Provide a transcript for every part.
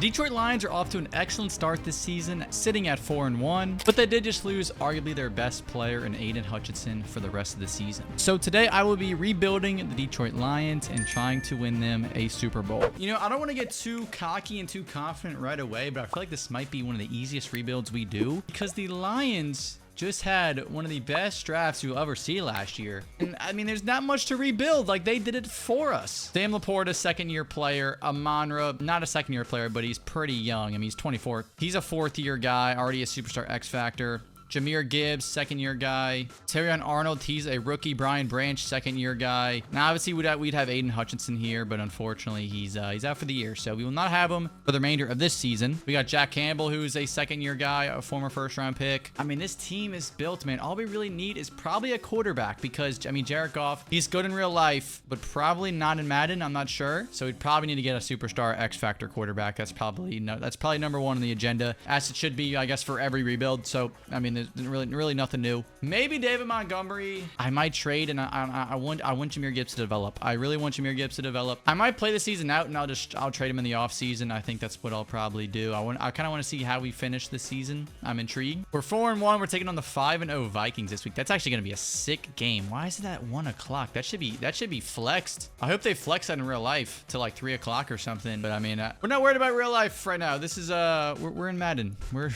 Detroit Lions are off to an excellent start this season, sitting at 4-1, but they did just lose arguably their best player in Aiden Hutchinson for the rest of the season. So today I will be rebuilding the Detroit Lions and trying to win them a Super Bowl. You know, I don't want to get too cocky and too confident right away, but I feel like this might be one of the easiest rebuilds we do because the Lions just had one of the best drafts you'll ever see last year. And I mean, there's not much to rebuild. Like, they did it for us. Sam Laporta, second-year player. Amonra, not a second-year player, but he's pretty young. I mean, he's 24. He's a fourth-year guy, already a superstar X Factor. Jahmyr Gibbs, second-year guy. Terrion Arnold, he's a rookie. Brian Branch, second-year guy. Now, obviously, we'd have Aiden Hutchinson here, but unfortunately, he's out for the year, so we will not have him for the remainder of this season. We got Jack Campbell, who's a second-year guy, a former first-round pick. I mean, this team is built, man. All we really need is probably a quarterback because, I mean, Jared Goff, he's good in real life, but probably not in Madden. I'm not sure. So we'd probably need to get a superstar X-Factor quarterback. That's probably number one on the agenda, as it should be, I guess, for every rebuild. So, I mean, there's really nothing new. Maybe David Montgomery. I might trade, and I want Jahmyr Gibbs to develop. I really want Jahmyr Gibbs to develop. I might play the season out, and I'll trade him in the off season. I think that's what I'll probably do. I kind of want to see how we finish this season. I'm intrigued. We're 4-1. We're taking on the 5-0 Vikings this week. That's actually going to be a sick game. Why is it at 1 o'clock? That should be flexed. I hope they flex that in real life to like 3 o'clock or something. But I mean, we're not worried about real life right now. This is we're in Madden. We're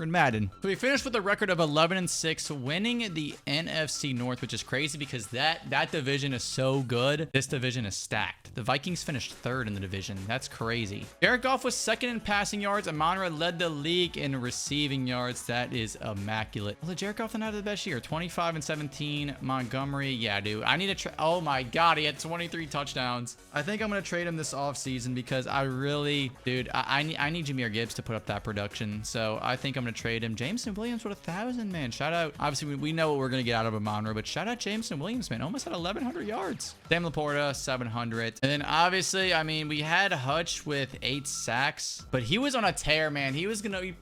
in Madden. So we finished with a record of 11-6, winning the NFC North, which is crazy because that division is so good. This division is stacked. The Vikings finished 3rd in the division. That's crazy. Jared Goff was 2nd in passing yards. Amonra led the league in receiving yards. That is immaculate. Well, Jared Goff didn't have the best year. 25-17. Montgomery, yeah, dude. I need to oh my God, he had 23 touchdowns. I think I'm gonna trade him this offseason because I really, dude, I need Jahmyr Gibbs to put up that production. So I think I'm gonna trade him. Jameson Williams with 1,000, man. Shout out. Obviously, we know what we're going to get out of Amonra, but shout out Jameson Williams, man. Almost had 1,100 yards. Sam Laporta, 700. And then, obviously, I mean, we had Hutch with 8 sacks, but he was on a tear, man. He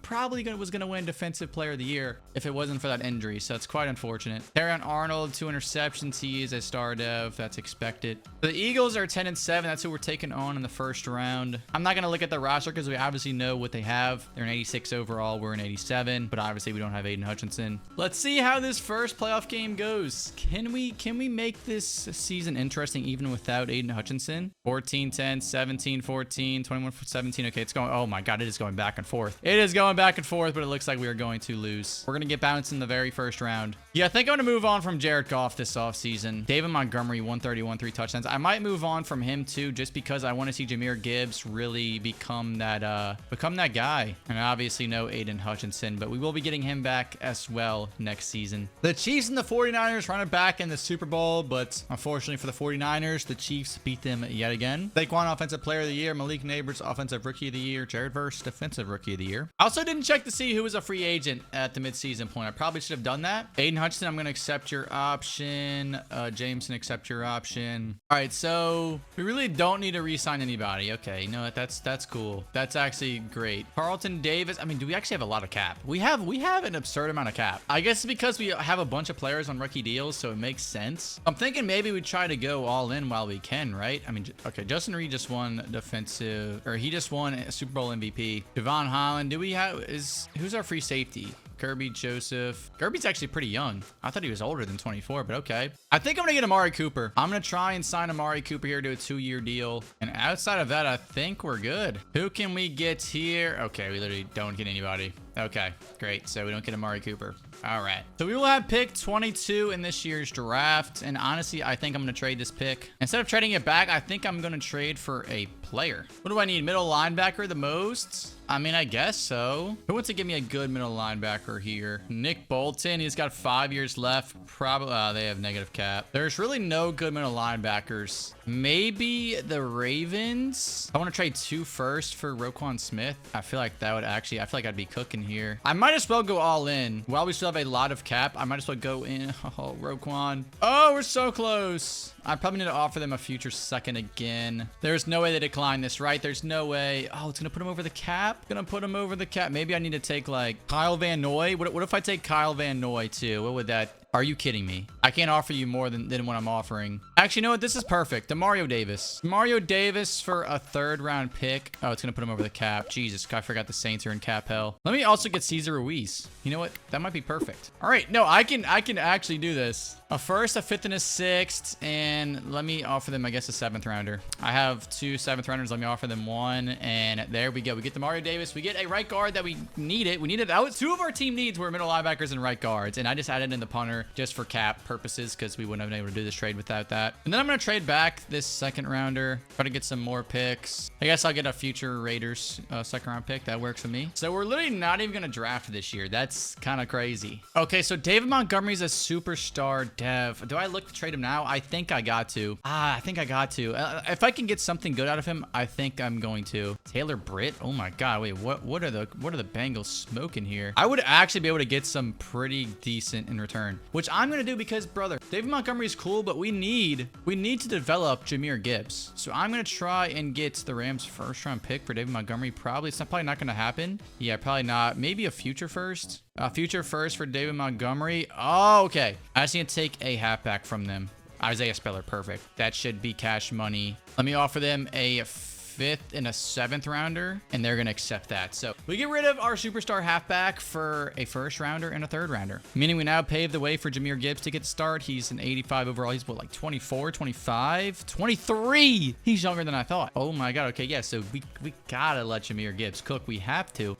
probably was going to win Defensive Player of the Year if it wasn't for that injury, so it's quite unfortunate. Terrion Arnold, 2 interceptions. He is a star dev. That's expected. The Eagles are 10-7. That's who we're taking on in the first round. I'm not going to look at the roster because we obviously know what they have. They're an 86 overall. We're an 87, but obviously, we don't have Aiden Hutchinson. Let's see how this first playoff game goes. Can we make this season interesting even without Aiden Hutchinson? 14-10, 17-14, 21-17. Okay, it's going. Oh my God, it is going back and forth. It is going back and forth, but it looks like we are going to lose. We're going to get bounced in the very first round. Yeah, I think I'm going to move on from Jared Goff this offseason. David Montgomery, 131, 3 touchdowns. I might move on from him too, just because I want to see Jahmyr Gibbs really become that guy. And I obviously know Aiden Hutchinson, but we will be getting him back as well next season. The Chiefs and the 49ers run it back in the Super Bowl, but unfortunately for the 49ers, the Chiefs beat them yet again. Saquon, Offensive Player of the Year. Malik Neighbors, Offensive Rookie of the Year. Jared Verse, Defensive Rookie of the Year. I also didn't check to see who was a free agent at the midseason point. I probably should have done that. Aiden Hutchinson, I'm going to accept your option. Jameson, accept your option. All right, so we really don't need to re-sign anybody. Okay, no, that's cool. That's actually great. Carlton Davis. I mean, do we actually have a lot of cap? We have an absurd amount of cap. I guess because we have a bunch of players on rookie deals, so it makes sense. I'm thinking maybe we try to go all in while we can, right? I mean, okay, Justin Reed just won he just won a Super Bowl MVP. Javon Holland, who's our free safety? Kirby Joseph. Kirby's actually pretty young. I thought he was older than 24, but okay. I think I'm going to get Amari Cooper. I'm going to try and sign Amari Cooper here to a 2-year deal. And outside of that, I think we're good. Who can we get here? Okay, we literally don't get anybody. Okay, great. So we don't get Amari Cooper. All right. So we will have pick 22 in this year's draft. And honestly, I think I'm going to trade this pick. Instead of trading it back, I think I'm going to trade for a player. What do I need? Middle linebacker the most? I mean, I guess so. Who wants to give me a good middle linebacker here? Nick Bolton. He's got 5 years left. Probably they have negative cap. There's really no good middle linebackers. Maybe the Ravens. I want to trade 2 first for Roquan Smith. I feel like I'd be cooking here. I might as well go all in. While we still have a lot of cap, I might as well go in. Oh, Roquan. Oh, we're so close. I probably need to offer them a future second again. There's no way they decline this, right? There's no way. Oh, it's going to put him over the cap? Going to put him over the cap. Maybe I need to take like Kyle Van Noy. What if I take Kyle Van Noy too? What would that... Are you kidding me? I can't offer you more than what I'm offering. Actually, you know what? This is perfect. Demario Davis. Demario Davis for a 3rd round pick. Oh, it's going to put him over the cap. Jesus, I forgot the Saints are in cap hell. Let me also get Cesar Ruiz. You know what? That might be perfect. All right. No, I can actually do this. A 1st, a 5th, and a 6th. And let me offer them, I guess, a 7th rounder. I have 2 7th rounders. Let me offer them 1. And there we go. We get Demario Davis. We get a right guard that we needed. We needed that. Was 2 of our team needs were middle linebackers and right guards. And I just added in the punter just for cap purposes because we wouldn't have been able to do this trade without that. And then I'm going to trade back this 2nd rounder. Try to get some more picks. I guess I'll get a future Raiders 2nd round pick. That works for me. So we're literally not even going to draft this year. That's kind of crazy. Okay, so David Montgomery's a superstar dev. Do I look to trade him now? I think I got to. I think I got to. If I can get something good out of him, I think I'm going to. Taylor Britt? Oh my God. Wait, what are the Bengals smoking here? I would actually be able to get some pretty decent in return, which I'm going to do because, brother, David Montgomery is cool, but we need to develop Jahmyr Gibbs. So I'm going to try and get the Rams 1st round pick for David Montgomery. Probably not going to happen. Yeah, probably not. Maybe a future 1st. A future 1st for David Montgomery. Oh, okay. I just need to take a halfback from them. Isaiah Spiller. Perfect. That should be cash money. Let me offer them a 5th and a 7th rounder, and they're going to accept that. So we get rid of our superstar halfback for a 1st rounder and a 3rd rounder, meaning we now pave the way for Jahmyr Gibbs to get start. He's an 85 overall. He's what, like 24, 25, 23. He's younger than I thought. Oh my God. Okay. Yeah. So we got to let Jahmyr Gibbs cook. We have to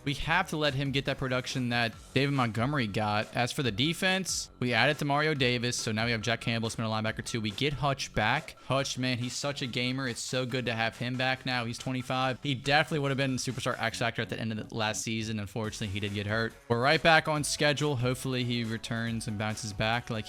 let him get that production that David Montgomery got. As for the defense, we added to Mario Davis. So now we have Jack Campbell, middle linebacker 2. We get Hutch back. Hutch, man, he's such a gamer. It's so good to have him back now. He's 25. He definitely would have been Superstar X Factor at the end of the last season. Unfortunately, he did get hurt. We're right back on schedule. Hopefully, he returns and bounces back like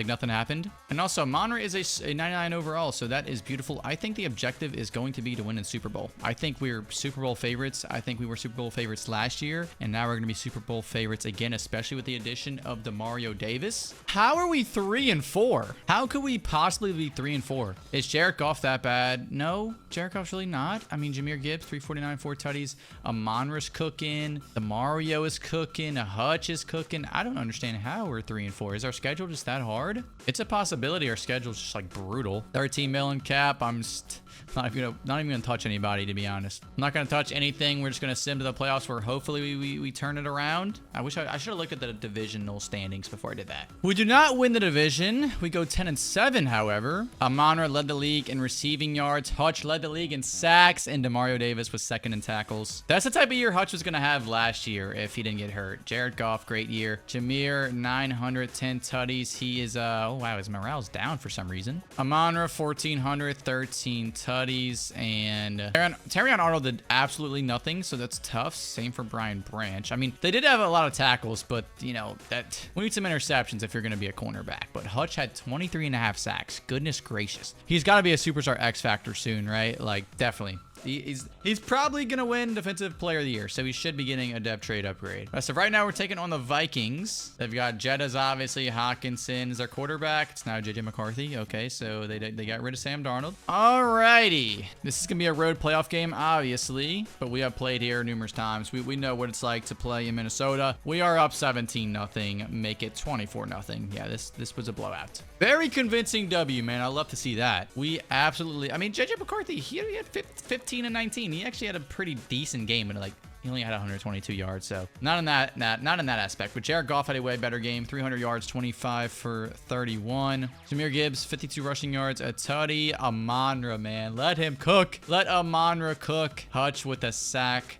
nothing happened. And also, Monra is a 99 overall, so that is beautiful. I think the objective is going to be to win in Super Bowl. I think we're Super Bowl favorites. I think we were Super Bowl favorites last year, and now we're going to be Super Bowl favorites again, especially with the addition of Demario Davis. How are we 3-4? How could we possibly be 3-4? Is Jared Goff that bad? No, Jared Goff's really not. I mean, Jahmyr Gibbs, 349, 4 tutties. Amonra's cooking. Demario is cooking. Hutch is cooking. I don't understand how we're 3-4. Is our schedule just that hard? It's a possibility our schedule's just like brutal. 13 million cap. I'm just not even gonna touch anybody, to be honest. I'm not gonna touch anything. We're just gonna sim to the playoffs where hopefully we turn it around. I should have looked at the divisional standings before I did that. We do not win the division. We go 10-7, however. Amonra led the league in receiving yards. Hutch led the league in sacks, and Demario Davis was 2nd in tackles. That's the type of year Hutch was gonna have last year if he didn't get hurt. Jared Goff, great year. Jahmyr, 910 tutties. He is oh wow, his morale's down for some reason. Amonra, 1400, 13 tutties, and Terrion Arnold did absolutely nothing, so that's tough. Same for Brian Branch. I mean, they did have a lot of tackles, but you know that we need some interceptions if you're gonna be a cornerback. But Hutch had 23.5 sacks. Goodness gracious, he's got to be a superstar X Factor soon, right? Like, definitely. He's probably going to win Defensive Player of the Year, so he should be getting a dev trade upgrade. So right now we're taking on the Vikings. They've got Jeddah's obviously. Hawkinson is their quarterback. It's now JJ McCarthy. Okay, so they got rid of Sam Darnold. Alrighty. This is going to be a road playoff game, obviously, but we have played here numerous times. We know what it's like to play in Minnesota. We are up 17-0. Make it 24-0. Yeah, this was a blowout. Very convincing W, man. I love to see that. We absolutely, I mean, JJ McCarthy, he had 15 and 19. He actually had a pretty decent game, and like he only had 122 yards, so not in that aspect. But Jared Goff had a way better game, 300 yards, 25 for 31. Jahmyr Gibbs, 52 rushing yards, a tutty. Amonra, man, let him cook. Let Amonra cook. Hutch with a sack.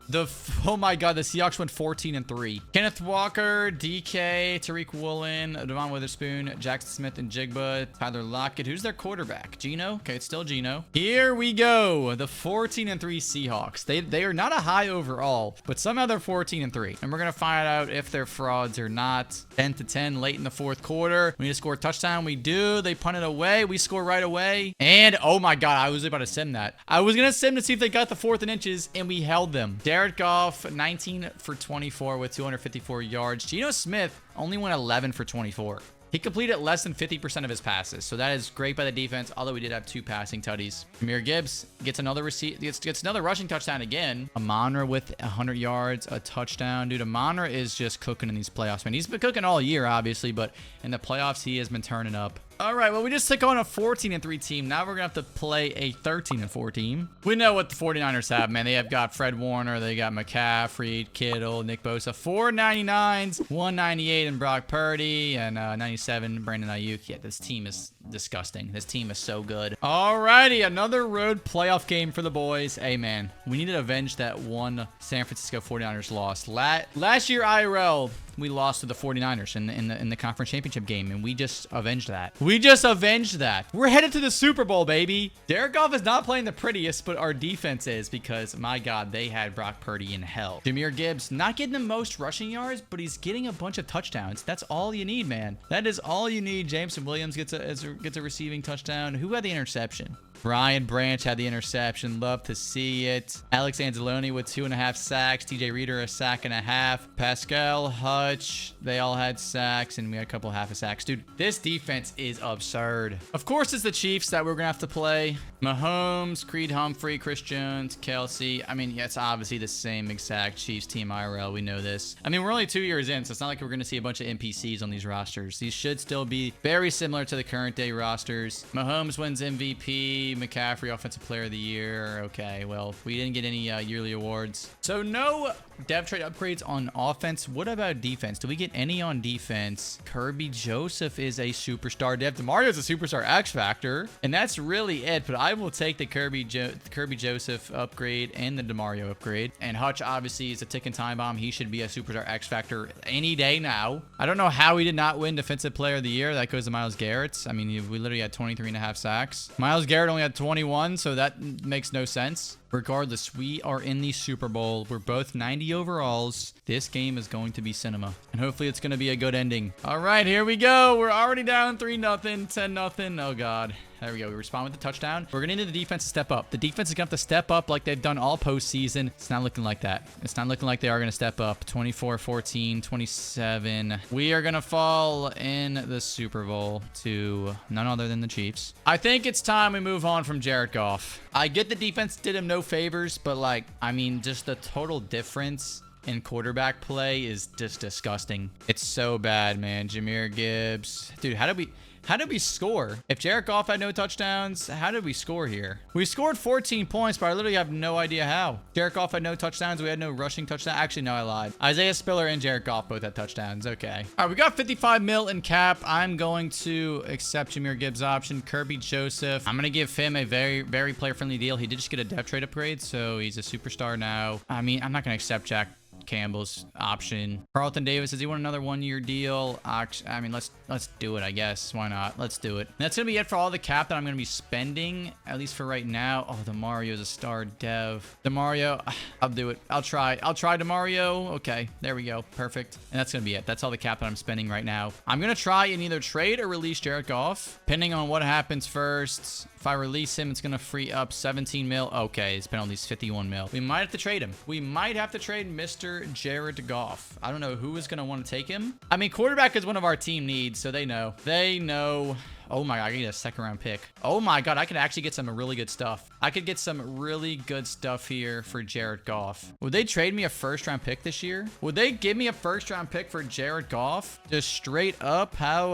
Oh my God, the Seahawks went 14-3. Kenneth Walker, DK, Tariq Woolen, Devon Witherspoon, Jackson Smith, and Jigba. Tyler Lockett. Who's their quarterback? Geno. Okay, it's still Geno. Here we go. The 14-3 Seahawks. They are not a high overall, but somehow they're 14-3, and we're gonna find out if they're frauds or not. 10-10 late in the 4th quarter. We need to score a touchdown. We do. They punt it away. We score right away. And oh my God, I was about to sim that. I was gonna sim to see if they got the 4th and inches, and we held them. Jared Goff, 19 for 24 with 254 yards. Geno Smith only went 11 for 24. He completed less than 50% of his passes. So that is great by the defense, although we did have 2 passing tutties. Jahmyr Gibbs gets another gets another rushing touchdown again. Amonra with 100 yards, a touchdown. Dude, Amonra is just cooking in these playoffs, man. He's been cooking all year, obviously, but in the playoffs, he has been turning up. All right, well, we just took on a 14-3 team. Now we're going to have to play a 13-4 team. We know what the 49ers have, man. They have got Fred Warner. They got McCaffrey, Kittle, Nick Bosa. 4 99s, 198 in Brock Purdy, and 97 Brandon Ayuk. Yeah, this team is disgusting. This team is so good. All righty, another road playoff game for the boys. Hey, man, we need to avenge that one San Francisco 49ers loss. Last year, IRL, we lost to the 49ers in the conference championship game, and we just avenged that. We just avenged that. We're headed to the Super Bowl, baby. Derek Goff is not playing the prettiest, but our defense is, because, my God, they had Brock Purdy in hell. Jahmyr Gibbs, not getting the most rushing yards, but he's getting a bunch of touchdowns. That's all you need, man. That is all you need. Jameson Williams gets a receiving touchdown. Who had the interception? Brian Branch had the interception. Love to see it. Alex Anzalone with 2.5 sacks. TJ Reader, a sack and a half. Pascal, Hutch, they all had sacks, and we had a couple half a sacks. Dude, this defense is absurd. Of course, it's the Chiefs that we're going to have to play. Mahomes, Creed Humphrey, Chris Jones, Kelsey. I mean, yeah, it's obviously the same exact Chiefs team IRL. We know this. I mean, we're only 2 years in, so it's not like we're going to see a bunch of NPCs on these rosters. These should still be very similar to the current day rosters. Mahomes wins MVP. McCaffrey, Offensive Player of the Year. Okay, well, we didn't get any yearly awards. So no dev trade upgrades on offense. What about defense? Do we get any on defense? Kirby Joseph is a superstar dev. DeMario's a superstar X Factor, and that's really it. But I will take the Kirby Joseph upgrade and the DeMario upgrade. And Hutch obviously is a ticking time bomb. He should be a superstar X Factor any day now. I don't know how he did not win Defensive Player of the Year. That goes to Myles Garrett. I mean, we literally had 23.5 sacks. Myles Garrett only had 21, so that makes no sense. Regardless, we are in the Super Bowl. We're both 90 overalls. This game is going to be cinema, and hopefully it's going to be a good ending. All right, here we go. We're already down 3-0, 10-0. Oh, God. There we go. We respond with the touchdown. We're going to need the defense to step up. The defense is going to have to step up like they've done all postseason. It's not looking like that. It's not looking like they are going to step up. 24-14, 27. We are going to fall in the Super Bowl to none other than the Chiefs. I think it's time we move on from Jared Goff. I get the defense did him no favors, but, like, I mean, just the total difference in quarterback play is just disgusting. It's so bad, man. Jahmyr Gibbs. Dude, how did we score? If Jared Goff had no touchdowns, how did we score here? We scored 14 points, but I literally have no idea how. Jared Goff had no touchdowns. We had no rushing touchdown. Actually, no, I lied. Isaiah Spiller and Jared Goff both had touchdowns. Okay. All right, we got 55 mil in cap. I'm going to accept Jahmyr Gibbs' option. Kirby Joseph. I'm going to give him a very, very player-friendly deal. He did just get a depth trade upgrade, so he's a superstar now. I mean, I'm not going to accept Jack Campbell's option. Carlton Davis, does he want another 1-year deal? I mean, let's do it, I guess. Why not? Let's do it. And that's gonna be it for all the cap that I'm gonna be spending, at least for right now. Oh, DeMario's a star dev. DeMario, I'll do it. I'll try DeMario. Okay, there we go. Perfect. And that's gonna be it. That's all the cap that I'm spending right now. I'm gonna try and either trade or release Jared Goff, depending on what happens first. If I release him, it's going to free up 17 mil. Okay, his penalty's 51 mil. We might have to trade him. We might have to trade Mr. Jared Goff. I don't know who is going to want to take him. I mean, quarterback is one of our team needs, so they know. They know. Oh my God, I can get a second-round pick. Oh my God, I could actually get some really good stuff. I could get some really good stuff here for Jared Goff. Would they trade me a first-round pick this year? Would they give me a first-round pick for Jared Goff? Just straight up? How,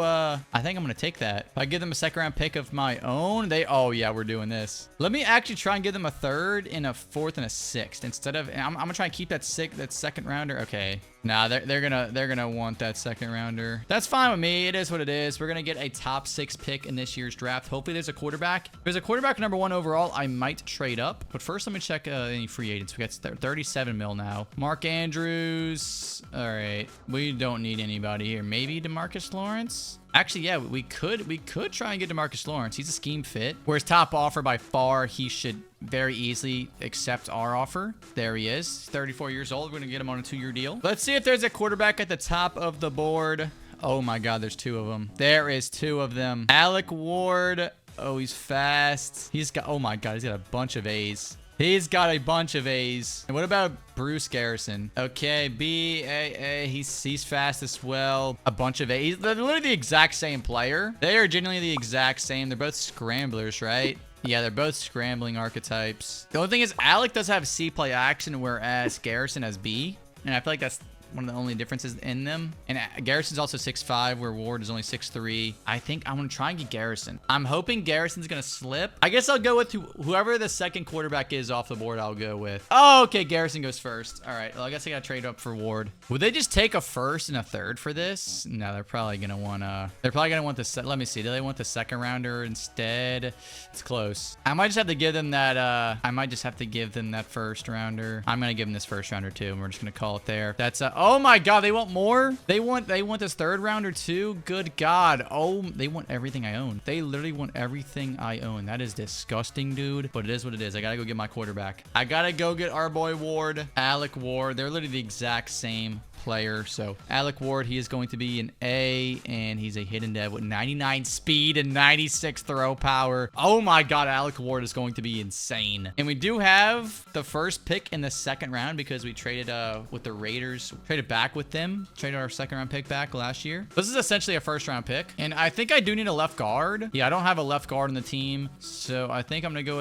I think I'm going to take that. If I give them a second-round pick of my own, oh yeah, we're doing this. Let me actually try and give them a third and a fourth and a sixth instead of, I'm going to try and keep that second-rounder. Okay. Nah, they're gonna want that second rounder. That's fine with me. It is what it is. We're gonna get a top 6 pick in this year's draft. Hopefully there's a quarterback. If there's a quarterback #1 overall, I might trade up. But first, let me check any free agents. We got 37 mil now. Mark Andrews. All right, we don't need anybody here. Maybe DeMarcus Lawrence. Actually, yeah, we could try and get DeMarcus Lawrence. He's a scheme fit. Whereas top offer by far, he should very easily accept our offer. There he is, 34 years old. We're gonna get him on a 2-year deal. Let's see if there's a quarterback at the top of the board. Oh my God, there's 2 of them. There is 2 of them. Alec Ward. Oh, he's fast. He's got, oh my God, he's got a bunch of A's. He's got a bunch of A's. And what about Bruce Garrison? Okay, B, A, he's fast as well. A bunch of A's. They're literally the exact same player. They are genuinely the exact same. They're both scramblers, right? Yeah, they're both scrambling archetypes. The only thing is Alec does have C play action, whereas Garrison has B. And I feel like that's one of the only differences in them. And Garrison's also 6'5", where Ward is only 6'3". I think I'm going to try and get Garrison. I'm hoping Garrison's going to slip. I guess I'll go with whoever the second quarterback is off the board, I'll go with. Oh, okay. Garrison goes first. All right. Well, I guess I got to trade up for Ward. Would they just take a first and a third for this? No, they're probably going to want the, let me see. Do they want the second rounder instead? It's close. I might just have to give them that, first rounder. I'm going to give them this first rounder too. And we're just going to call it there. That's oh my God, they want more? They want this third rounder too? Good God. Oh, they want everything I own. They literally want everything I own. That is disgusting, dude. But it is what it is. I gotta go get my quarterback. I gotta go get our boy Ward, Alec Ward. They're literally the exact same player. So Alec Ward, he is going to be an A, and he's a hidden dev with 99 speed and 96 throw power. Oh my God, Alec Ward is going to be insane. And we do have the first pick in the second round because we traded with the Raiders, traded back with them, traded our second round pick back last year. This is essentially a first round pick, and I think I do need a left guard. Yeah, I don't have a left guard on the team, so I think I'm gonna go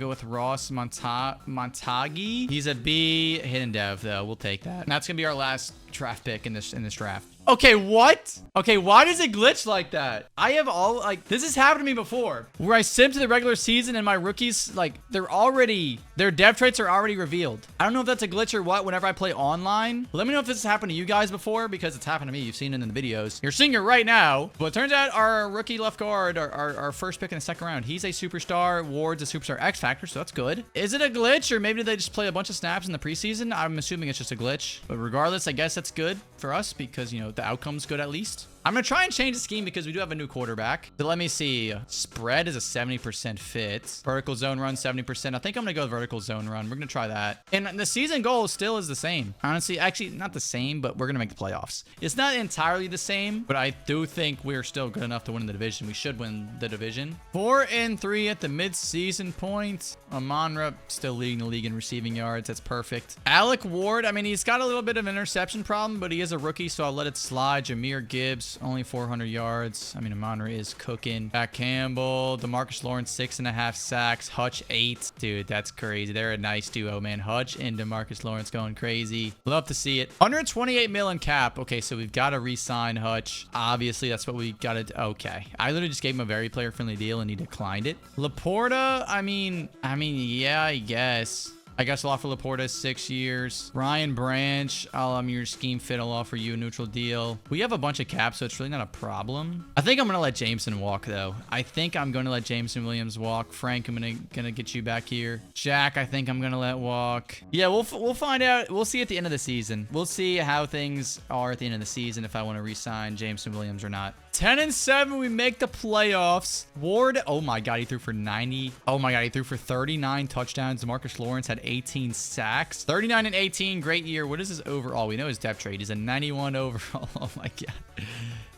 with Ross Montagi. He's a B, hidden dev though. We'll take that. And that's gonna be our last draft pick in this draft. Okay, what? Okay, why does it glitch like that? I have all, like, this has happened to me before, where I simped the regular season and my rookies, like, their dev traits are already revealed. I don't know if that's a glitch or what whenever I play online. Let me know if this has happened to you guys before, because it's happened to me. You've seen it in the videos. You're seeing it right now. But it turns out our rookie left guard, our first pick in the second round, he's a superstar. Ward's a superstar X Factor, so that's good. Is it a glitch, or maybe did they just play a bunch of snaps in the preseason? I'm assuming it's just a glitch. But regardless, I guess that's good for us because, you know, the outcome's good at least. I'm going to try and change the scheme because we do have a new quarterback. So let me see. Spread is a 70% fit. Vertical zone run, 70%. I think I'm going to go with vertical zone run. We're going to try that. And the season goal still is the same. Honestly, actually, not the same, but we're going to make the playoffs. It's not entirely the same, but I do think we're still good enough to win the division. We should win the division. 4-3 at the mid-season point. Amon-Ra still leading the league in receiving yards. That's perfect. Alec Ward, I mean, he's got a little bit of an interception problem, but he is a rookie, so I'll let it slide. Jameer Gibbs, only 400 yards. I mean, Amon-Ra is cooking. Jack Campbell, DeMarcus Lawrence, 6.5 sacks. Hutch, 8. Dude, that's crazy. They're a nice duo, man. Hutch and DeMarcus Lawrence going crazy. Love to see it. 128 mil in cap. Okay, so we've got to re-sign Hutch. Obviously, that's what we got to do. Okay. I literally just gave him a very player-friendly deal, and he declined it. Laporta, I mean, yeah, I guess. I guess I'll offer Laporta 6 years. Ryan Branch, your scheme fit. I'll offer you a neutral deal. We have a bunch of caps, so it's really not a problem. I think I'm going to let Jameson walk, though. I think I'm going to let Jameson Williams walk. Frank, I'm gonna get you back here. Jack, I think I'm going to let walk. Yeah, we'll find out. We'll see at the end of the season. We'll see how things are at the end of the season if I want to re-sign Jameson Williams or not. 10-7, we make the playoffs. Ward, oh my God, he threw for 90. Oh my God, he threw for 39 touchdowns. DeMarcus Lawrence had 18 sacks. 39 and 18, great year. What is his overall? We know his depth trade. He's a 91 overall. Oh my God.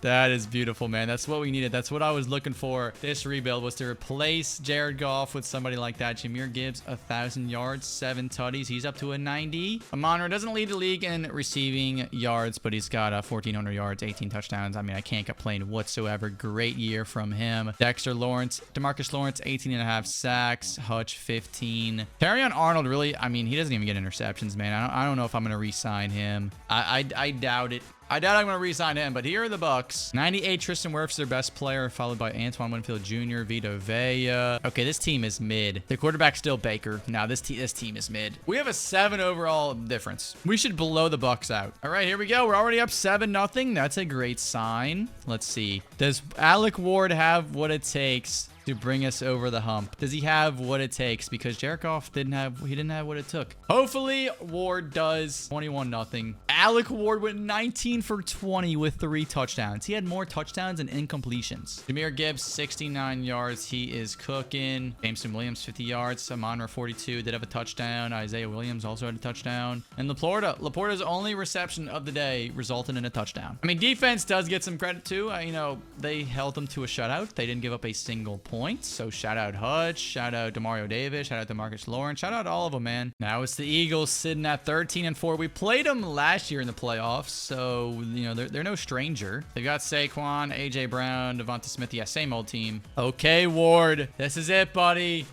That is beautiful, man. That's what we needed. That's what I was looking for. This rebuild was to replace Jared Goff with somebody like that. Jameer Gibbs, 1,000 yards, 7 tutties. He's up to a 90. Amon-Ra doesn't lead the league in receiving yards, but he's got 1,400 yards, 18 touchdowns. I mean, I can't complain whatsoever. Great year from him. Dexter Lawrence, DeMarcus Lawrence, 18.5 sacks. Hutch, 15. Terrion Arnold, really, I mean, he doesn't even get interceptions, man. I don't know if I'm going to re-sign him. I doubt it. I doubt I'm going to re-sign him, but here are the Bucks. 98, Tristan Wirfs, their best player, followed by Antoine Winfield Jr., Vita Vea. Okay, this team is mid. The quarterback's still Baker. Now, this team is mid. We have a 7 overall difference. We should blow the Bucks out. All right, here we go. We're already up 7-0. That's a great sign. Let's see. Does Alec Ward have what it takes to bring us over the hump? Does he have what it takes? Because Jared Goff didn't have what it took. Hopefully Ward does. 21-0. Alec Ward went 19 for 20 with 3 touchdowns. He had more touchdowns than incompletions. Jameer Gibbs, 69 yards. He is cooking. Jameson Williams, 50 yards. Amon-Ra, 42. Did have a touchdown. Isaiah Williams also had a touchdown. And Laporta's only reception of the day resulted in a touchdown. I mean, defense does get some credit too. You know, they held them to a shutout. They didn't give up a single point. points. So shout out Hutch, shout out Demario Davis, shout out DeMarcus Lawrence, shout out all of them, man. Now it's the Eagles sitting at 13-4. We played them last year in the playoffs, so you know they're no stranger. They got Saquon, AJ Brown, Devonta Smith. Yeah, same old team. Okay, Ward, this is it, buddy.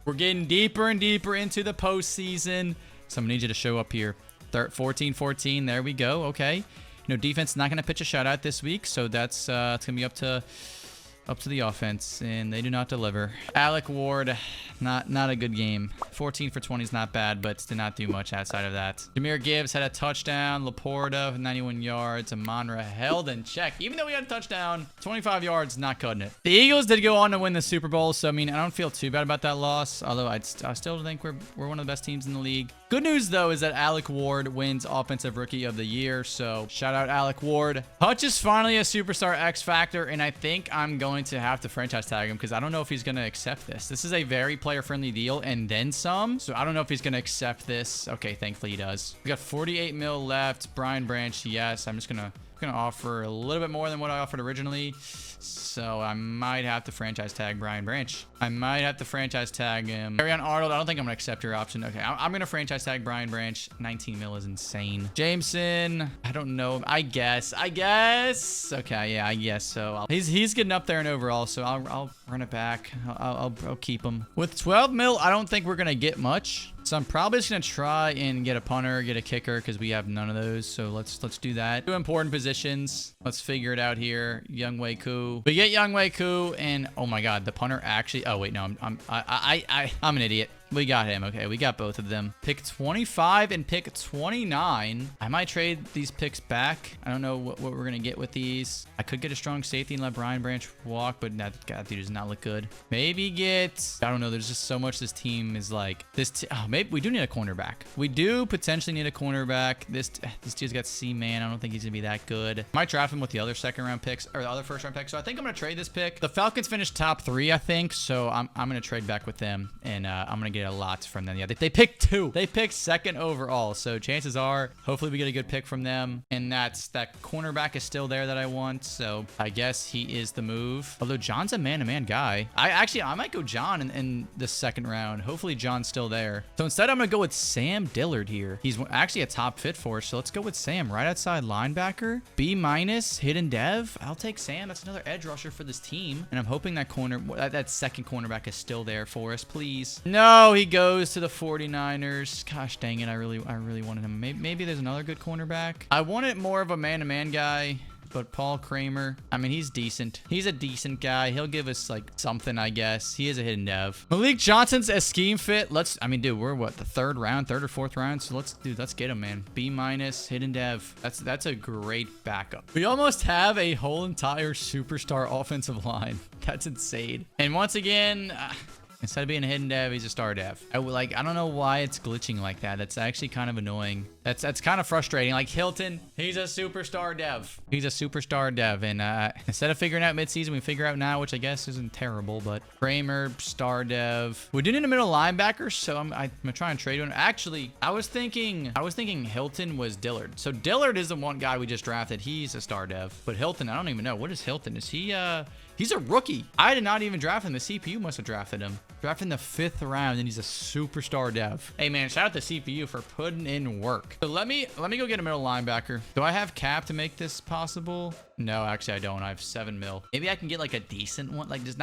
We're getting deeper and deeper into the postseason. So I'm gonna need you to show up here. 14-14. There we go. Okay. You know, defense not gonna pitch a shutout this week, so that's it's gonna be up to the offense, and they do not deliver. Alec Ward, not a good game. 14 for 20 is not bad, but did not do much outside of that. Jahmyr Gibbs had a touchdown. Laporta, 91 yards. Amonra held in check. Even though we had a touchdown, 25 yards, not cutting it. The Eagles did go on to win the Super Bowl, so I mean, I don't feel too bad about that loss, although I still think we're one of the best teams in the league. Good news, though, is that Alec Ward wins Offensive Rookie of the Year, so shout out Alec Ward. Hutch is finally a superstar X Factor, and I think I'm going to have to franchise tag him because I don't know if he's going to accept this. This is a very player-friendly deal and then some, so I don't know if he's going to accept this. Okay, thankfully he does. We got 48 mil left. Brian Branch, yes. I'm just gonna offer a little bit more than what I offered originally, so I might have to franchise tag Brian Branch. I might have to franchise tag him. Arian Arnold, I don't think I'm gonna accept your option. Okay, I'm gonna franchise tag Brian Branch. 19 mil is insane. Jameson, I don't know. I guess. Okay, yeah, I guess so. He's getting up there in overall, so I'll run it back. I'll keep him. With 12 mil, I don't think we're gonna get much. So I'm probably just going to try and get a punter, get a kicker, because we have none of those. So let's do that. Two important positions. Let's figure it out here. Younghoe Koo. We get Younghoe Koo, and oh my God, the punter actually. Oh wait, no, I'm an idiot. We got him. Okay, we got both of them. Pick 25 and pick 29. I might trade these picks back. I don't know what we're going to get with these. I could get a strong safety and let Brian Branch walk, but that dude does not look good. Maybe get... I don't know. There's just so much this team is like... maybe we do need a cornerback. We do potentially need a cornerback. This dude's got C-Man. I don't think he's going to be that good. Might draft him with the other second-round picks or the other first-round picks. So I think I'm going to trade this pick. The Falcons finished top 3, I think. So I'm going to trade back with them, and I'm going to get a lot from them. Yeah, they picked 2. They picked 2nd overall. So chances are, hopefully we get a good pick from them. And that cornerback is still there that I want. So I guess he is the move. Although John's a man-to-man guy. I might go John in the 2nd round. Hopefully John's still there. So instead, I'm going to go with Sam Dillard here. He's actually a top fit for us. So let's go with Sam. Right outside linebacker. B- hidden dev. I'll take Sam. That's another edge rusher for this team. And I'm hoping that that second cornerback is still there for us. Please. No, he goes to the 49ers. Gosh dang it. I really wanted him. Maybe there's another good cornerback. I wanted more of a man-to-man guy. But Paul Kramer, I mean, he's decent. He's a decent guy. He'll give us, like, something, I guess. He is a hidden dev. Malik Johnson's a scheme fit. Dude, we're what, the 3rd or 4th round? So let's get him, man. B- hidden dev. That's a great backup. We almost have a whole entire superstar offensive line. That's insane. And once again... instead of being a hidden dev, he's a star dev. I don't know why it's glitching like that. That's actually kind of annoying. That's kind of frustrating. Like Hilton, he's a superstar dev. He's a superstar dev. And instead of figuring out midseason, we figure out now, which I guess isn't terrible. But Kramer, star dev. We do need a middle linebacker, so I'm gonna try and trade one. Actually, I was thinking Hilton was Dillard. So Dillard is the one guy we just drafted. He's a star dev. But Hilton, I don't even know. What is Hilton? Is he he's a rookie. I did not even draft him. The CPU must have drafted him. Drafted in the 5th round, and he's a superstar dev. Hey, man, shout out to CPU for putting in work. So let me go get a middle linebacker. Do I have cap to make this possible? No, actually, I don't. I have 7 mil. Maybe I can get, like, a decent one. Like, just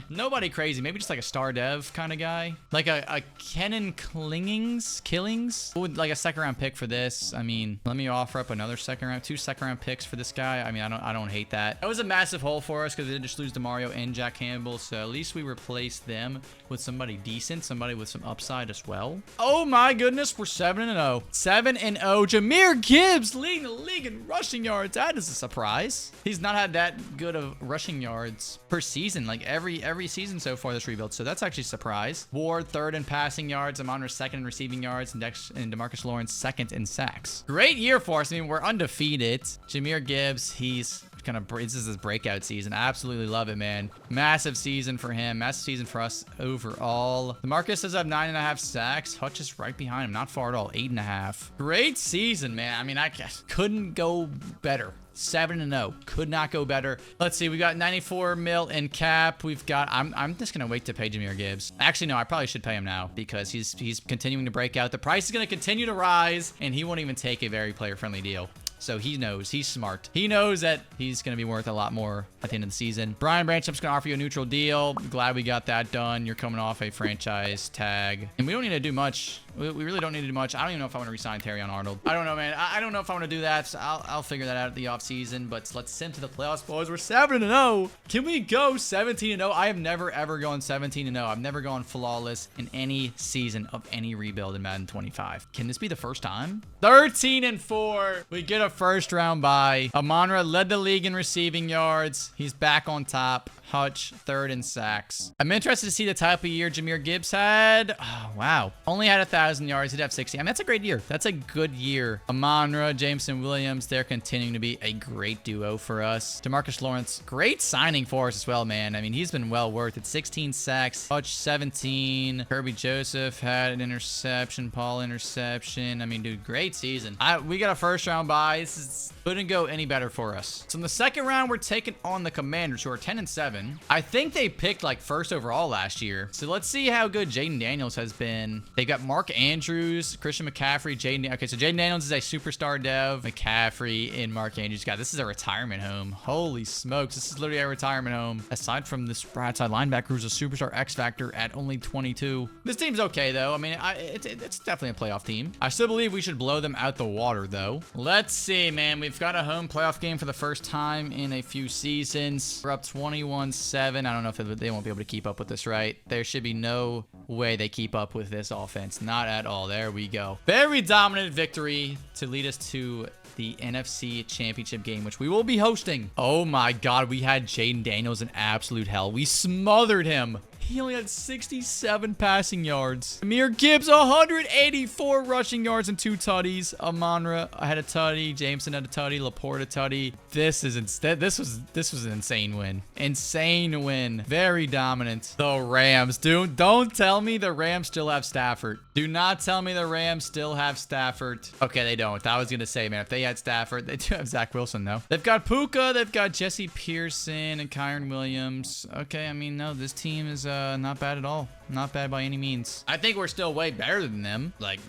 nobody crazy. Maybe just, like, a star dev kind of guy. Like a Kenan Killings. Would, like, a 2nd-round pick for this. I mean, let me offer up another 2nd round. 2 2nd-round picks for this guy. I mean, I don't hate that. That was a massive hole for us because they did just lose DeMario and Jack Campbell. So at least we replaced them with somebody decent, somebody with some upside as well. Oh my goodness, we're 7-0. 7-0. Jahmyr Gibbs leading the league in rushing yards. That is a surprise. He's not had that good of rushing yards per season, like every season so far this rebuild. So that's actually a surprise. Ward 3rd in passing yards. Amonra 2nd in receiving yards, and DeMarcus Lawrence 2nd in sacks. Great year for us. I mean, we're undefeated. Jahmyr Gibbs, he's this is his breakout season. I absolutely love it, man. Massive season for him. Massive season for us overall. DeMarcus does have 9.5 sacks. Hutch is right behind him. Not far at all. 8.5. Great season, man. I mean, I couldn't go better. 7-0. Could not go better. Let's see. We got 94 mil in cap. We've got, I'm just going to wait to pay Jahmyr Gibbs. Actually, no, I probably should pay him now because he's continuing to break out. The price is going to continue to rise, and he won't even take a very player-friendly deal. So he knows. He's smart. He knows that he's going to be worth a lot more at the end of the season. Brian Branch, I'm just going to offer you a neutral deal. Glad we got that done. You're coming off a franchise tag. And we don't need to do much. We really don't need to do much. I don't even know if I want to resign Terrion Arnold. I don't know, man. I don't know if I want to do that. So I'll figure that out at the offseason. But let's send to the playoffs, boys. We're 7-0. Can we go 17-0? I have never, ever gone 17-0. I've never gone flawless in any season of any rebuild in Madden 25. Can this be the first time? 13-4. We get a first round bye. Amon-Ra led the league in receiving yards. He's back on top. Hutch, third in sacks. I'm interested to see the type of year Jahmyr Gibbs had. Oh, wow. Only had 1,000 yards. He'd have 60. I mean, that's a great year. That's a good year. Amon-Ra, Jameson Williams, they're continuing to be a great duo for us. DeMarcus Lawrence, great signing for us as well, man. I mean, he's been well worth it. 16 sacks. Hutch, 17. Kirby Joseph had an interception. Paul interception. I mean, dude, great season. We got a first round bye. This couldn't go any better for us. So in the second round, we're taking on the Commanders, who are 10-7. I think they picked like first overall last year. So let's see how good Jaden Daniels has been. They've got Mark Andrews, Christian McCaffrey, Jaden. Okay, so Jaden Daniels is a superstar dev. McCaffrey and Mark Andrews. God, this is a retirement home. Holy smokes. This is literally a retirement home. Aside from this right side linebacker who's a superstar X factor at only 22. This team's okay, though. I mean, it's definitely a playoff team. I still believe we should blow them out the water, though. Let's see, man. We've got a home playoff game for the first time in a few seasons. We're up 21-7. I don't know if they won't be able to keep up with this, right? There should be no way they keep up with this offense. Not at all. There we go. Very dominant victory to lead us to the NFC Championship game, which we will be hosting. Oh my God, we had Jaden Daniels in absolute hell. We smothered him. He only had 67 passing yards. Jahmyr Gibbs, 184 rushing yards and 2 tutties. Amon-Ra had a tutty. Jameson had a tutty. Laporte a tutty. This was an insane win. Insane win. Very dominant. The Rams, dude. Don't tell me the Rams still have Stafford. Do not tell me the Rams still have Stafford. Okay, they don't. I was gonna say, man, if they had Stafford, they do have Zach Wilson though. They've got Puka. They've got Jesse Pearson and Kyron Williams. Okay, I mean, no, this team is not bad at all. Not bad by any means. I think we're still way better than them. Like,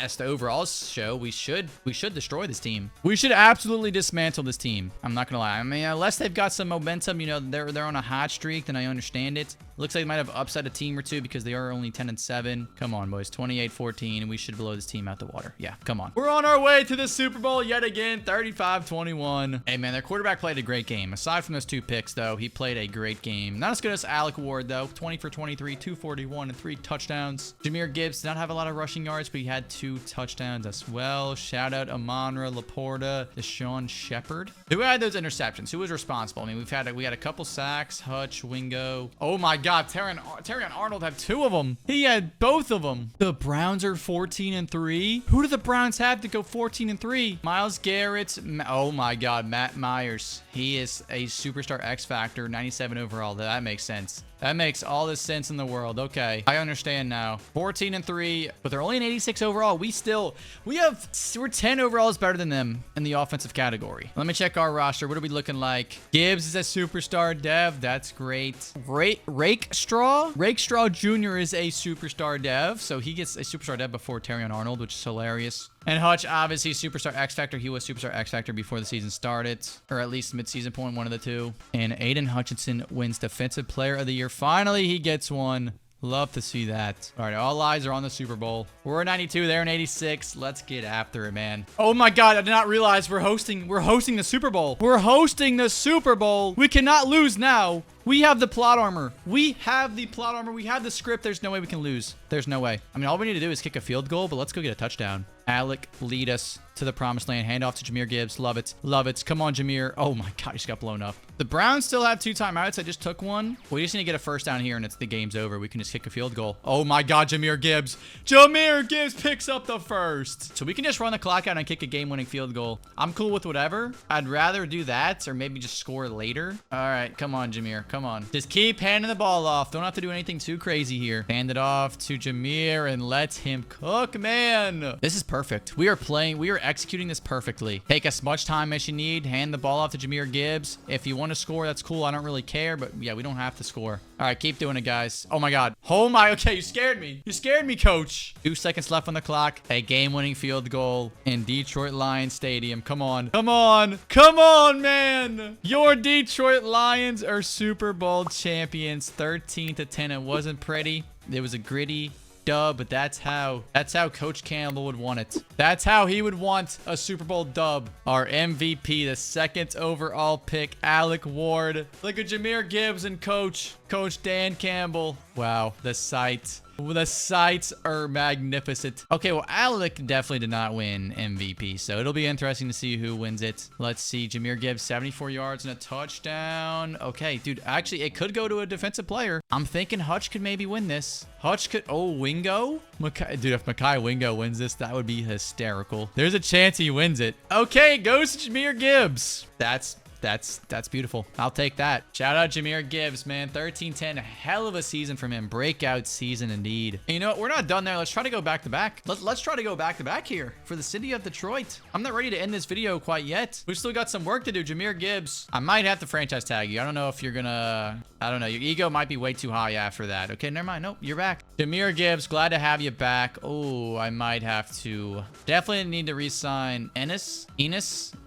as the overall show, we should destroy this team. We should absolutely dismantle this team. I'm not gonna lie. I mean, unless they've got some momentum, you know, they're on a hot streak, then I understand it. Looks like they might have upset a team or two because they are only 10-7. Come on, boys. 28-14, and we should blow this team out the water. Yeah, come on. We're on our way to the Super Bowl yet again. 35-21. Hey, man, their quarterback played a great game. Aside from those 2 picks, though, he played a great game. Not as good as Alec Ward, though. 20 for 23, 241, and 3 touchdowns. Jahmyr Gibbs did not have a lot of rushing yards, but he had 2 touchdowns as well. Shout out Amon-Ra, Laporte, Deshaun Shepard. Who had those interceptions? Who was responsible? I mean, we had a couple sacks. Hutch, Wingo. Oh my God, Terrion Arnold had 2 of them. He had both of them. The Browns are 14-3. Who do the Browns have to go 14-3? Myles Garrett. Oh my God, Matt Myers. He is a superstar X Factor, 97 overall. That makes sense. That makes all the sense in the world. Okay, I understand now. 14-3, but they're only an 86 overall. We're 10 overalls better than them in the offensive category. Let me check our roster. What are we looking like? Gibbs is a superstar dev. That's great. Rakestraw Jr. is a superstar dev, so he gets a superstar dev before Terrion Arnold, which is hilarious. And Hutch, obviously, superstar X Factor. He was superstar X Factor before the season started, or at least mid-season point, one of the two. And Aiden Hutchinson wins Defensive Player of the Year. Finally, he gets one. Love to see that. All right, all eyes are on the Super Bowl. We're at 92, they're in 86. Let's get after it, man. Oh my God, I did not realize we're hosting the Super Bowl. We're hosting the Super Bowl. We cannot lose now. We have the plot armor. We have the plot armor. We have the script. There's no way we can lose. There's no way. I mean, all we need to do is kick a field goal, but let's go get a touchdown. Alec, lead us to the promised land. Hand off to Jahmyr Gibbs. Love it. Love it. Come on, Jahmyr. Oh my God, he just got blown up. The Browns still have 2 timeouts. I just took one. We just need to get a first down here, and the game's over. We can just kick a field goal. Oh, my God, Jahmyr Gibbs. Jahmyr Gibbs picks up the first. So we can just run the clock out and kick a game-winning field goal. I'm cool with whatever. I'd rather do that or maybe just score later. All right, come on, Jahmyr. Come on. Just keep handing the ball off. Don't have to do anything too crazy here. Hand it off to Jahmyr and let him cook, man. This is perfect. We are executing this perfectly. Take as much time as you need. Hand the ball off to Jahmyr Gibbs. If you want to score, that's cool. I don't really care, but yeah, we don't have to score. All right, keep doing it, guys. Oh my God. Oh my, okay, you scared me. You scared me, coach. 2 seconds left on the clock. A game-winning field goal in Detroit Lions Stadium. Come on. Come on. Come on, man. Your Detroit Lions are Super Bowl champions. 13-10. It wasn't pretty. It was a gritty dub, but that's how Coach Campbell would want it. That's how he would want a Super Bowl dub. Our MVP, the 2nd overall pick, Alec Ward. Look at Jahmyr Gibbs and Coach Dan Campbell. Wow, the sight. The sights are magnificent. Okay, well, Alec definitely did not win MVP, so it'll be interesting to see who wins it. Let's see. Jahmyr Gibbs, 74 yards and a touchdown. Okay, dude, actually, it could go to a defensive player. I'm thinking Hutch could maybe win this. Hutch could... Oh, Wingo? Dude, if Mekhi Wingo wins this, that would be hysterical. There's a chance he wins it. Okay, it goes to Jahmyr Gibbs. That's beautiful. I'll take that. Shout out Jahmyr Gibbs, man. 13-10. Hell of a season from him. Breakout season indeed. And you know what? We're not done there. Let's try to go back-to-back. Let's try to go back-to-back here for the city of Detroit. I'm not ready to end this video quite yet. We've still got some work to do. Jahmyr Gibbs. I might have to franchise tag you. I don't know if you're gonna... I don't know. Your ego might be way too high after that. Okay, never mind. Nope, you're back. Jahmyr Gibbs, glad to have you back. Oh, I might have to... Definitely need to re-sign Enos.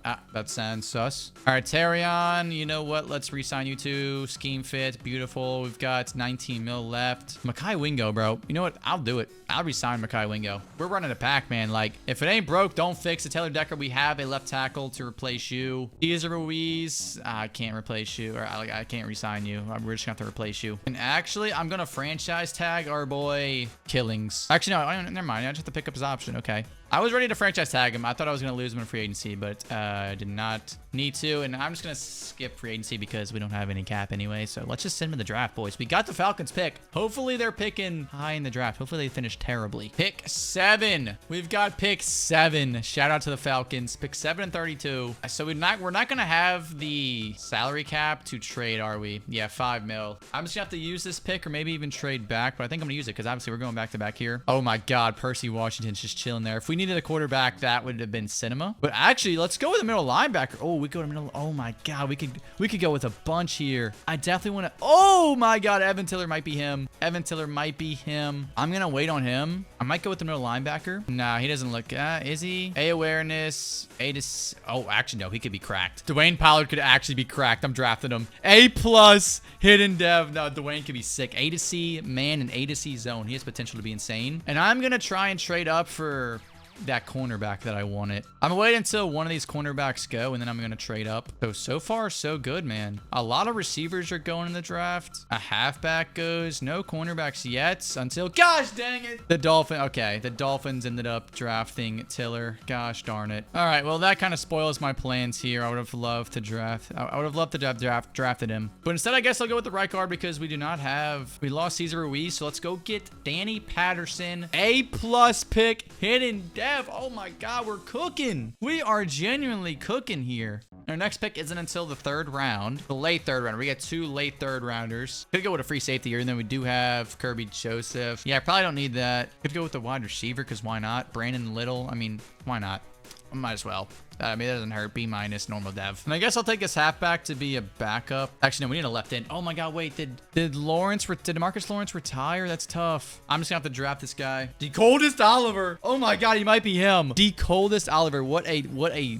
Ah, that sounds sus. All right, Terrion, you know what? Let's re-sign you too. Scheme fit, beautiful. We've got 19 mil left. Mekhi Wingo, bro. You know what? I'll do it. I'll re-sign Mekhi Wingo. We're running a pack, man. Like, if it ain't broke, don't fix it. Taylor Decker, we have a left tackle to replace you. Cazo Ruiz, I can't replace you. Or I can't re-sign you. We're just gonna have to replace you. And actually, I'm gonna franchise tag our boy Killings. Actually, no, never mind. I just have to pick up his option. Okay. I was ready to franchise tag him. I thought I was going to lose him in free agency, but I did not need to. And I'm just going to skip free agency because we don't have any cap anyway. So let's just send him in the draft, boys. We got the Falcons pick. Hopefully they're picking high in the draft. Hopefully they finish terribly. Pick 7. We've got pick 7. Shout out to the Falcons. Pick 7 and 32. So we're not going to have the salary cap to trade, are we? Yeah, 5 mil. I'm just going to have to use this pick or maybe even trade back. But I think I'm going to use it because obviously we're going back to back here. Oh my God. Percy Washington's just chilling there. If we needed a quarterback, that would have been cinema. But actually, let's go with a middle linebacker. Oh, we go to middle. Oh my God, we could go with a bunch here. I definitely want to. Oh my God, Evan Tiller might be him. Evan Tiller might be him. I'm gonna wait on him. I might go with the middle linebacker. Nah, he doesn't look. Is he? A awareness. A to. Oh, actually no, he could be cracked. Dwayne Pollard could actually be cracked. I'm drafting him. A+ hidden dev. No, Dwayne could be sick. A to C man and A to C zone. He has potential to be insane. And I'm gonna try and trade up for that cornerback that I wanted. I'm gonna wait until one of these cornerbacks go, and then I'm gonna trade up. So far, so good, man. A lot of receivers are going in the draft. A halfback goes. No cornerbacks yet until, gosh dang it, the Dolphins. Okay, the Dolphins ended up drafting Tiller. Gosh darn it. All right, well, that kind of spoils my plans here. I would have loved to draft. I would have loved to have drafted him. But instead, I guess I'll go with the right guard because we do not have, we lost Cazo Ruiz. So let's go get Danny Patterson. A+ pick, hidden dev. Oh my God, we're cooking. We are genuinely cooking here. Our next pick isn't until the 3rd round, the late 3rd round. We got 2 late 3rd rounders. Could go with a free safety here, and then we do have Kirby Joseph. Yeah, I probably don't need that. Could go with the wide receiver because why not? Brandon Little. I mean, why not? I might as well. I mean, it doesn't hurt. B- normal dev. And I guess I'll take this halfback to be a backup. Actually, no, we need a left end. Oh my God, wait. Did DeMarcus Lawrence retire? That's tough. I'm just gonna have to draft this guy. The Coldest Oliver. Oh my God, he might be him. The Coldest Oliver. What a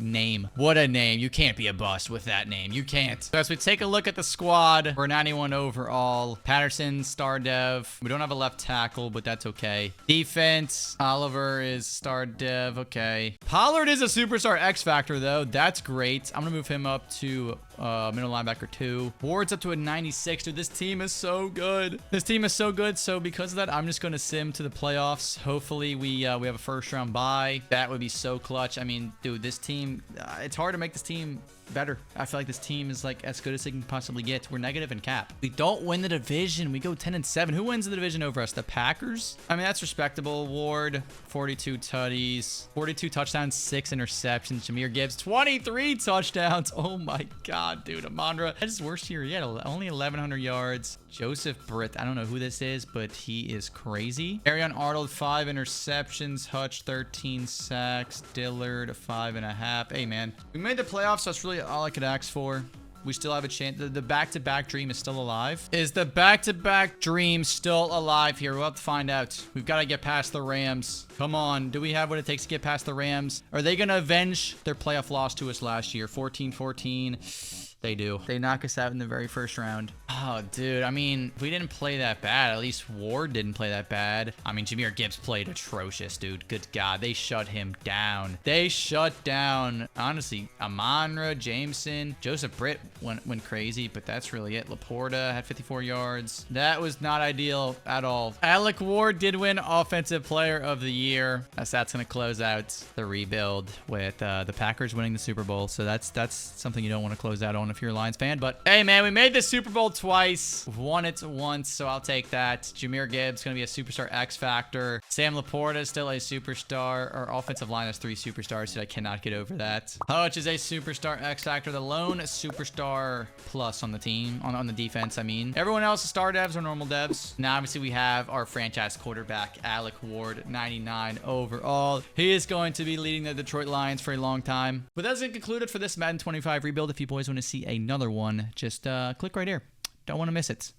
name. What a name. You can't be a bust with that name. You can't. So as we take a look at the squad, we're 91 overall. Patterson, star dev. We don't have a left tackle, but that's okay. Defense. Oliver is star dev. Okay. Pollard is a superstar X factor though. That's great. I'm gonna move him up to middle linebacker 2. Ward's up to a 96. Dude, this team is so good. This team is so good. So because of that, I'm just gonna sim to the playoffs. Hopefully we have a 1st round bye. That would be so clutch. I mean, dude, this team, it's hard to make this team better. I feel like this team is like as good as they can possibly get. We're negative in cap. We don't win the division. We go 10-7. Who wins the division over us? The Packers? I mean, that's respectable. Ward, 42 tutties, 42 touchdowns, 6 interceptions. Jahmyr Gibbs, 23 touchdowns. Oh my God, dude. Amon-Ra, that's his worst year yet. Only 1,100 yards. Joseph Britt, I don't know who this is, but he is crazy. Arion Arnold, 5 interceptions. Hutch, 13 sacks. Dillard, 5.5. Hey, man. We made the playoffs, so that's really all I could ask for. We still have a chance. The back-to-back dream is still alive. Is the back-to-back dream still alive here? We'll have to find out. We've got to get past the Rams. Come on. Do we have what it takes to get past the Rams? Are they going to avenge their playoff loss to us last year? 14-14. They do. They knock us out in the very first round. Oh, dude. I mean, we didn't play that bad. At least Ward didn't play that bad. I mean, Jahmyr Gibbs played atrocious, dude. Good God. They shut him down. They shut down, honestly, Amon-Ra, Jameson. Joseph Britt went crazy, but that's really it. Laporta had 54 yards. That was not ideal at all. Alec Ward did win Offensive Player of the Year. That's going to close out the rebuild with the Packers winning the Super Bowl. So that's something you don't want to close out on if you're a Lions fan. But hey, man, we made the Super Bowl twice. We've won it once, so I'll take that. Jahmyr Gibbs going to be a superstar X factor. Sam Laporta is still a superstar. Our offensive line has 3 superstars, so I cannot get over that. Hutch is a superstar X factor. The lone superstar plus on the team, on the defense, I mean. Everyone else is star devs or normal devs. Now, obviously, we have our franchise quarterback, Alec Ward, 99 overall. He is going to be leading the Detroit Lions for a long time. But that's it concluded for this Madden 25 rebuild. If you boys want to see another one, just click right here. Don't want to miss it.